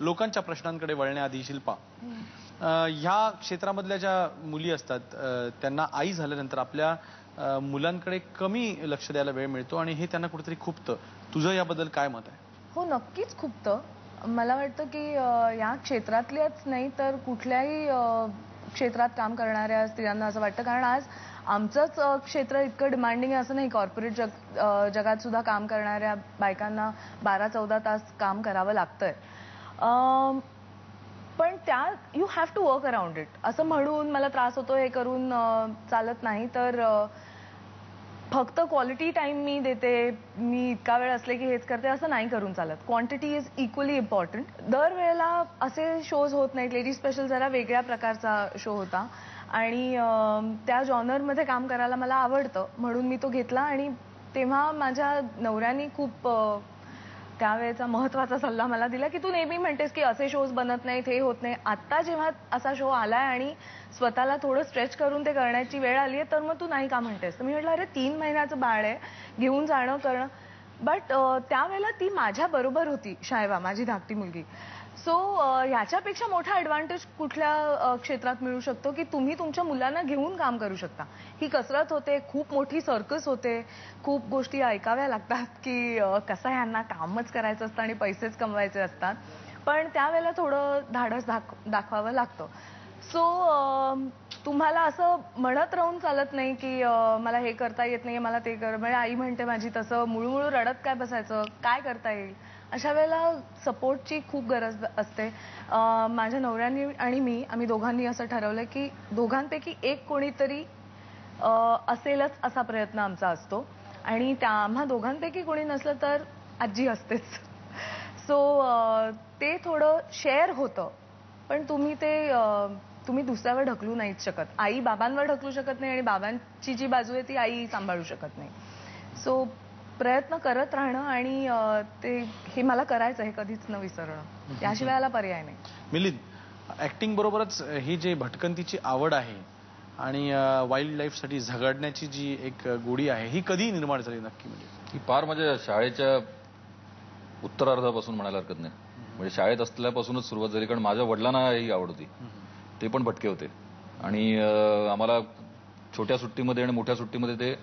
लोकांच्या प्रश्नांकडे वळण्याआधी शिल्पा, ह्या क्षेत्रामधल्या ज्या मुली असतात त्यांना आई झाल्यानंतर आपल्या मुलांकडे कमी लक्ष द्यायला वेळ मिळतो आणि हे त्यांना कुठेतरी खुपतं. तुझं याबद्दल काय मत आहे? हो, नक्कीच खुपतं. मला वाटतं की या क्षेत्रातल्याच नाही तर कुठल्याही क्षेत्रात काम करणाऱ्या स्त्रियांना असं वाटतं, कारण आज आमचंच क्षेत्र इतकं डिमांडिंग आहे असं नाही. कॉर्पोरेट जगात सुद्धा काम करणाऱ्या बायकांना 12-14 तास काम करावं लागतंय. पण त्या you have to work around it. असं म्हणून मला त्रास होतो हे करून चालत नाही. तर फक्त क्वालिटी टाइम मी देते, मी इतका वेळ असले की हेच करते असं नाही करून चालत. Quantity is equally important. दरवेळेला असे शोज होत नाहीत. लेडीज स्पेशल जरा वेगळ्या प्रकारचा शो होता आणि त्या जॉनरमध्ये काम करायला मला आवडतं म्हणून मी तो घेतला. आणि तेव्हा माझ्या नवऱ्याने खूप त्यावेळेचा महत्त्वाचा सल्ला मला दिला की तू नेहमी म्हणतेस की असे शोज बनत नाहीत, हे होत नाही. आत्ता जेव्हा असा शो आलाय आणि स्वतःला थोडं स्ट्रेच करून ते करण्याची वेळ आली आहे तर मग तू नाही का म्हणतेस. तर मी म्हटलं अरे 3 महिन्याचं बाळ आहे, घेऊन जाणं करणं. बट त्यावेळेला ती माझ्या बरोबर होती, शायवा माझी धाकटी मुलगी. सो ह्याच्यापेक्षा मोठा ॲडव्हान्टेज कुठल्या क्षेत्रात मिळू शकतो की तुम्ही तुमच्या मुलांना घेऊन काम करू शकता. ही कसरत होते, खूप मोठी सर्कस होते, खूप गोष्टी ऐकाव्या लागतात की कसं ह्यांना कामच करायचं असतं आणि पैसेच कमवायचे असतात. पण त्यावेळेला थोडं धाडस दाखवावं लागतं. सो तुम्हाला असं म्हणत राहून चालत नाही की मला हे करता येत नाही, मला ते कर. म्हणजे आई म्हणते माझी तसं मुळूमुळू रडत काय बसायचं, काय करता येईल. अशा वेळेला सपोर्टची खूप गरज असते. माझ्या नवऱ्याने आणि मी आम्ही दोघांनी असं ठरवलं की दोघांपैकी एक कोणीतरी असेलच असा प्रयत्न आमचा असतो. आणि आम्हा दोघांपैकी कोणी नसलं तर आजी असतेच. सो ते थोडं शेअर होतं. पण तुम्ही दुसऱ्यावर ढकलू नाहीच शकत. आई बाबांवर ढकलू शकत नाही आणि बाबांची जी बाजू आहे ती आई सांभाळू शकत नाही. सो प्रयत्न करत राहणं आणि हे मला करायचं, हे कधीच न विसरणं, त्याशिवाय याला पर्याय नाही. मिलिंद, ऍक्टिंग बरोबरच ही जी भटकंतीची आवड आहे आणि वाईल्ड लाईफसाठी झगडण्याची जी एक गोडी आहे ही कधी निर्माण झाली नक्की? म्हणजे ही फार म्हणजे शाळेच्या उत्तरार्धापासून म्हणायला हरकत नाही. म्हणजे शाळेत असल्यापासूनच सुरुवात झाली, कारण माझ्या वडिलांना ही आवड होती. ते पण भटके होते आणि आम्हाला छोट्या सुट्टीमध्ये आणि मोठ्या सुट्टीमध्ये ते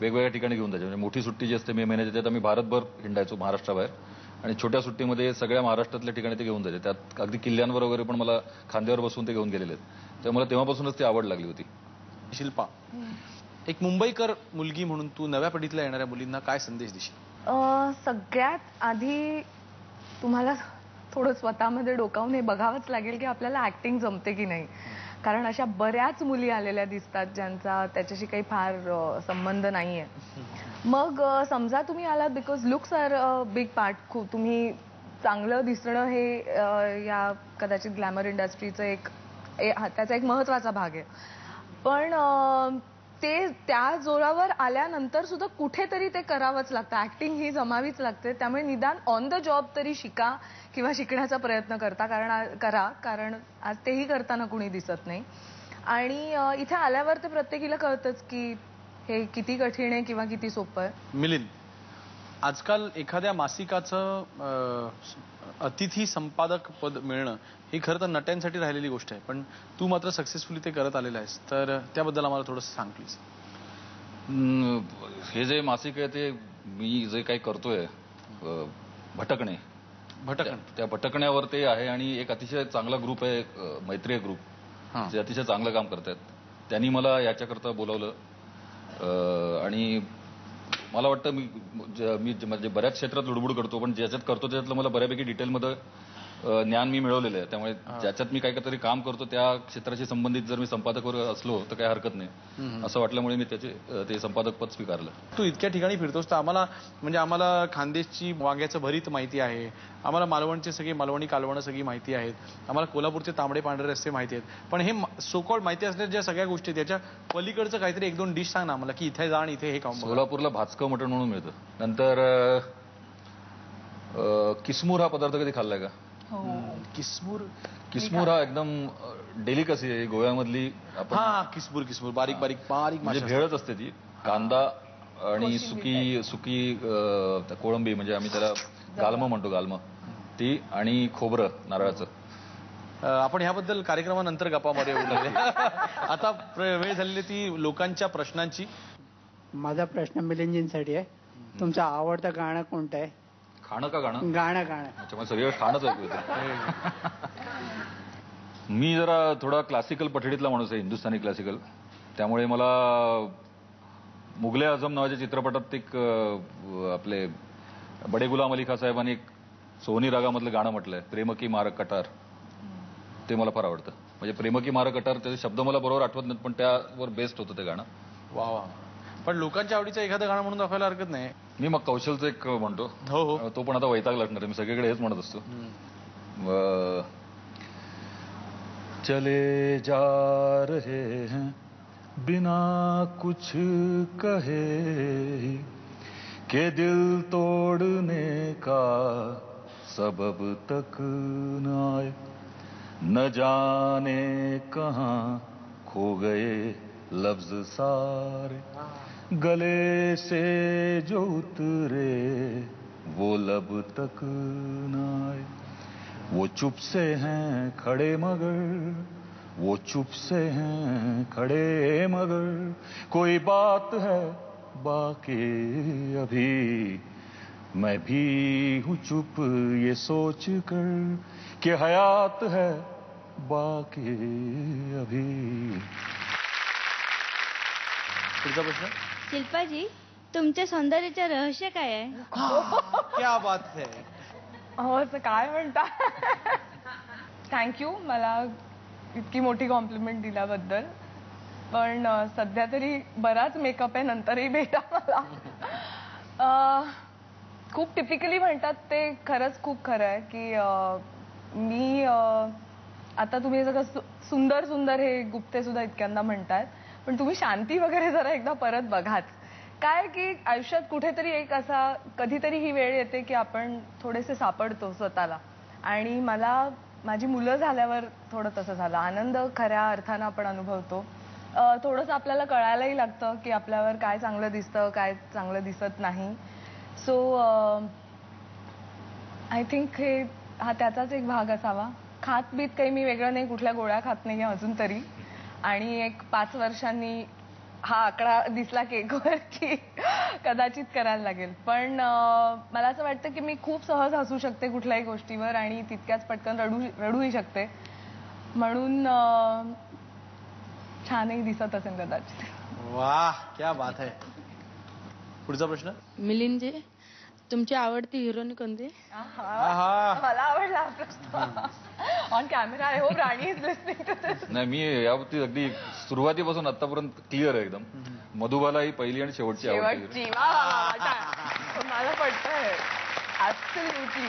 वेगवेगळ्या ठिकाणी घेऊन जायचे. म्हणजे मोठी सुट्टी जी असते मे महिन्याची त्यात आम्ही भारतभर हिंडायचो महाराष्ट्राबाहेर, आणि छोट्या सुट्टीमध्ये सगळ्या महाराष्ट्रातल्या ठिकाणी ते घेऊन जायचे. त्यात अगदी किल्ल्यांवर वगैरे पण मला खांद्यावर बसून ते घेऊन गेलेले आहेत. त्यामुळे मला तेव्हापासूनच ती आवड लागली होती. शिल्पा, एक मुंबईकर मुलगी म्हणून तू नव्या पिढीतल्या येणाऱ्या मुलींना काय संदेश देशील? सगळ्यात आधी तुम्हाला थोडं स्वतःमध्ये डोकावून हे बघावंच लागेल की आपल्याला ऍक्टिंग जमते की नाही. कारण अशा बऱ्याच मुली आलेल्या दिसतात ज्यांचा त्याच्याशी काही फार संबंध नाहीये. मग समजा तुम्ही आलात because looks are a big part. तुम्ही चांगलं दिसणं हे या कदाचित ग्लॅमर इंडस्ट्रीचं त्याचा एक महत्त्वाचा भाग आहे. पण ते त्या जोरावर आल्यानंतर सुद्धा कुठेतरी ते करावंच लागतं. ऍक्टिंग ही जमावीच लागते. त्यामुळे निदान ऑन द जॉब तरी शिका किंवा शिकण्याचा प्रयत्न करा, कारण आज तेही करताना कुणी दिसत नाही. आणि इथे आल्यावर ते प्रत्येकीला कळतंच की हे किती कठीण आहे किंवा किती सोपं आहे. मिलिंद, आजकाल एखाद्या मासिकाचं अतिथी संपादक पद मिळणं ही खरं तर नट्यांसाठी राहिलेली गोष्ट आहे, पण तू मात्र सक्सेसफुली ते करत आलेला आहेस, तर त्याबद्दल आम्हाला थोडंसं सांग प्लीज. हे जे मासिक आहे ते मी जे काही करतोय भटकणे, त्या भटकण्यावर ते आहे. आणि एक अतिशय चांगला ग्रुप आहे, मैत्री ग्रुप, जे अतिशय चांगलं काम करतात. त्यांनी मला याच्याकरता बोलावलं. आणि मला वाटतं मी म्हणजे बऱ्याच क्षेत्रात लुडबुड करतो, पण ज्याच्यात करतो त्याच्यातलं मला बऱ्यापैकी डिटेलमध्ये ज्ञान मी मिळवलेलं आहे. त्यामुळे ज्याच्यात मी काहीतरी काम करतो त्या क्षेत्राशी संबंधित जर मी संपादक असलो तर काही हरकत नाही असं वाटल्यामुळे मी ते संपादक पद स्वीकारलं. तू इतक्या ठिकाणी फिरतोस तर आम्हाला खानदेशची वांग्याचं भरीत माहिती आहे, आम्हाला मालवणची सगळी मालवणी कालवणं सगळी माहिती आहेत, आम्हाला कोल्हापूरचे तांबडे पांढरे रस्ते माहिती आहेत. पण हे सोकॉल्ड माहिती असलेल्या ज्या सगळ्या गोष्टी त्याच्या पलीकडचं काहीतरी 1-2 डिश सांग ना आम्हाला की इथे जा आणि इथे हे खाऊन. सोलापूरला भाजकं मटण म्हणून मिळतं. नंतर किसमूर हा पदार्थ कधी खाल्लाय का? किसमूर हा एकदम डेलिकसी आहे गोव्यामधली. किसमूर बारीक बारीक म्हणजे भेळच असते ती. कांदा आणि सुकी कोळंबी, म्हणजे आम्ही त्याला गालमं म्हणतो, गालमं. ती आणि खोबरं नारळाचं. आपण ह्याबद्दल कार्यक्रमानंतर गप्पा मारूया. आता वेळ झालेली ती लोकांच्या प्रश्नांची. माझा प्रश्न मिलिंदजींसाठी आहे. तुमचं आवडतं गाणं कोणतं आहे? खाणं का गाणं? गाणं. अच्छा, मग सगळं खाणंच ऐकू येतं. मी जरा थोडा क्लासिकल पठडीतला माणूस आहे, हिंदुस्थानी क्लासिकल. त्यामुळे मला मुघले आझम नावाच्या चित्रपटात एक आपले बडे गुलाम अली खा साहेबांनी एक सोहनी रागामधलं गाणं म्हटलंय, प्रेम की मार कटार. ते मला फार आवडतं. म्हणजे प्रेम की मार कटार, त्याचे शब्द मला बरोबर आठवत नाहीत, पण त्यावर बेस्ट होतं ते गाणं. वा वा. पण लोकांच्या आवडीचं एखादं गाणं म्हणून दाखवायला हरकत नाही. मी मग कौशलचं एक म्हणतो. हो हो. तो पण आता वैताग लागणार आहे, मी सगळीकडे हेच म्हणत असतो. चले जा रहे हैं बिना कुछ कहे के दिल तोड़ने का सबब तक न आए, न जाने कहाँ खो गए लफ्ज सारे, गले से जो उतरे वो लब तक न आए, वो चुप से हैं खड़े मगर, वो चुप से हैं खड़े मगर, कोई बात है बाकी अभी, मैं भी हूँ चुप ये सोच कर कि हयात है बाकी अभी. पुढचा प्रश्न. शिल्पाजी, तुमच्या सौंदर्याचे रहस्य काय आहे? क्या बात है. हो, असं काय म्हणता. थँक्यू मला इतकी मोठी कॉम्प्लिमेंट दिल्याबद्दल. पण सध्या तरी बराच मेकअप आहे, नंतरही भेटा मला. खूप टिपिकली म्हणतात ते खरंच खूप खरं आहे की मी आता तुम्ही सगळं सुंदर सुंदर हे गुप्ते सुद्धा इतक्यांदा म्हणतात, पण तुम्ही शांती वगैरे जरा एकदा परत बघाच. काय की आयुष्यात कुठेतरी एक असा कधीतरी ही वेळ येते की आपण थोडेसे सापडतो स्वतःला. आणि मला माझी मुलं झाल्यावर थोडं तसं झालं. आनंद खऱ्या अर्थानं आपण अनुभवतो. थोडंसं आपल्याला कळायलाही लागतं की आपल्यावर काय चांगलं दिसतं, काय चांगलं दिसत नाही. सो आय थिंक हा त्याचाच एक भाग असावा. खात बीत काही मी वेगळं नाही, कुठल्या गोळ्या खात नाही अजून तरी. आणि एक 5 वर्षांनी हा आकडा दिसला केकवर की कदाचित करायला लागेल. पण मला असं वाटतं की मी खूप सहज हसू शकते कुठल्याही गोष्टीवर आणि तितक्याच पटकन रडूही शकते. म्हणून छानही दिसत असेल कदाचित. वाह, क्या बात है. पुढचा प्रश्न. मिलिंदजी, तुमची आवडती हिरोईन कोणती? मला आवडला हा प्रश्न. ऑन कॅमेरा आहे. हो, राणी इज लिस्निंग टू दिस. नाही, मी याबाबतीत अगदी सुरुवातीपासून आतापर्यंत क्लिअर आहे एकदम. मधुबाला ही पहिली आणि शेवटची आवडती. मला पटतंय. ऍब्सोल्युटली.